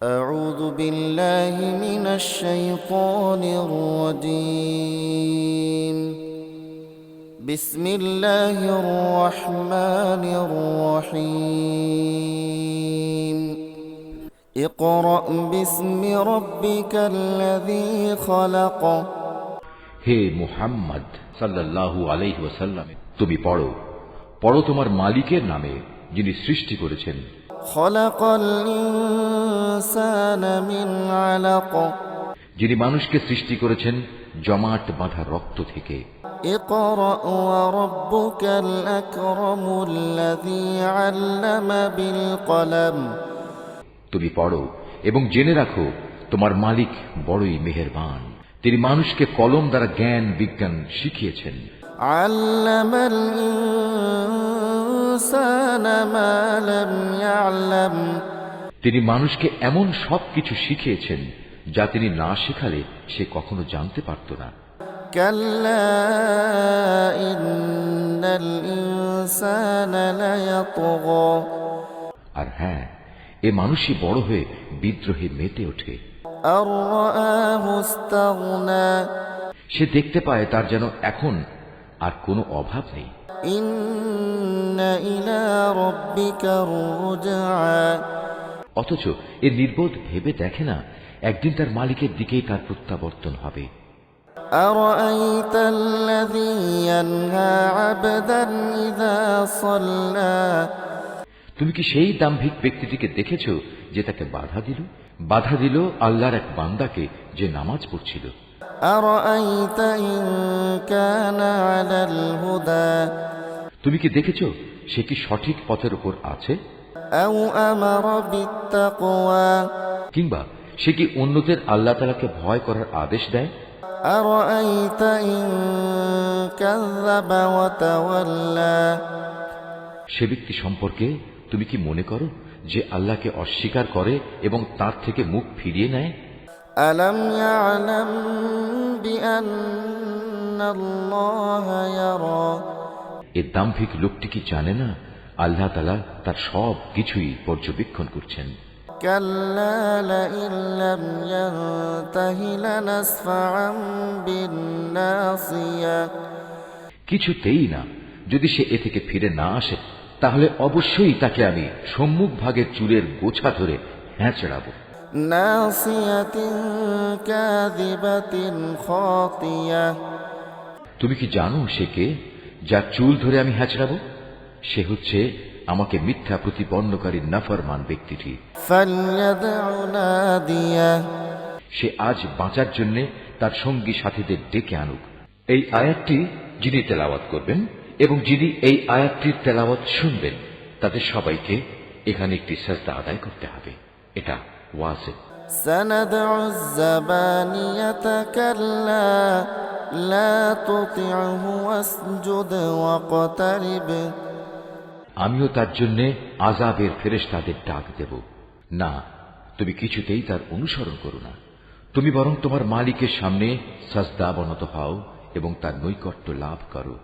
أعوذ بالله من الشيطان الرجيم بسم الله الرحمن الرحيم اقرأ باسم ربك الذي خلق হে মুহাম্মদ সাল্লাল্লাহু আলাইহি ওয়াসাল্লাম, তুমি পড়ো পড়ো তোমার মালিকের নামে, যিনি সৃষ্টি করেছেন। خلق الإنسان من علق যিনি মানুষকে সৃষ্টি করেছেন জমাট বাঁধা রক্ত থেকে। اقرأ وربك الأكرم الذي علم بالقلم তুমি পড়ো এবং জেনে রাখো তোমার মালিক বড়ই মেহেরবান, তিনি মানুষকে কলম দ্বারা জ্ঞান বিজ্ঞান শিখিয়েছেন। علم الإنسان ما لم يعلم তিনি মানুষকে এমন সব কিছু শিখিয়েছেন যা তিনি না শেখালে সে কখনো জানতে পারত না। كلا إن الإنسان ليطغى আর হ্যাঁ, এ মানুষই বড় হয়ে বিদ্রোহে মেতে ওঠে। أن رآه استغنى সে দেখতে পায় তার যেন এখন আর কোনো অভাব নেই। إن إلى ربك الرجعى অথচ এ নির্বোধ ভেবে দেখে না একদিন তার মালিকের দিকেই তার প্রত্যাবর্তন হবে। أرأيت الذي ينهى عبدا إذا صلى তুমি কি সেই দাম্ভিক ব্যক্তিটিকে দেখেছ যে তাকে বাধা দিল আল্লাহর এক বান্দাকে যে নামাজ পড়ছিল? أرأيت إن كان على الهدى তুমি কি দেখেছ সে কি সঠিক পথের উপর আছে? أو أمر بالتقوى কিংবা সে কি অন্যদের আল্লাহ তাআলাকে ভয় করার আদেশ দেয়? أرأيت إن كذب وتولى সে ব্যক্তি সম্পর্কে তুমি কি মনে করো যে আল্লাহকে অস্বীকার করে এবং তার থেকে মুখ ফিরিয়ে নেয়? ألم يعلم بأن الله يرى এ দাম্ভিক লোকটি কি জানে না আল্লাহ তাআলা তার সব কিছুই পর্যবেক্ষণ করছেন? كلا لئن لم ينته لنسفعا بالناصية কিছুতেই না, যদি সে এ থেকে ফিরে না আসে তাহলে অবশ্যই তাকে আমি সম্মুখ ভাগের চুলের গোছা ধরে হ্যাঁচড়াবো। ناصية كاذبة خاطية তুমি কি জানো সে কে, যার চুল ধরে আমি হ্যাঁচড়াবো? সে হচ্ছে আমাকে মিথ্যা প্রতিপন্নকারী নাফরমান ব্যক্তিটি। فليدع ناديه সে আজ বাঁচার জন্য তার সঙ্গী সাথীদের ডেকে আনুক। এই আয়াতটি যিনি তেলাওয়াত করবেন এবং যিনি এই আয়াতটির তেলাওয়াত শুনবেন তাদের সবাইকে এখানে একটি সাজদা আদায় করতে হবে। এটা ওয়াজিব। سندع الزبانية كلا لا تطعه واسجد واقترب আমিও তার জন্য আযাবের ফেরেশতাদের ডাক দেব। না, তুমি কিছুতেই তার অনুসরণ করো না, তুমি বরং তোমার মালিকের সামনে সাজদা অবনত হও এবং তার নৈকট্য লাভ করো।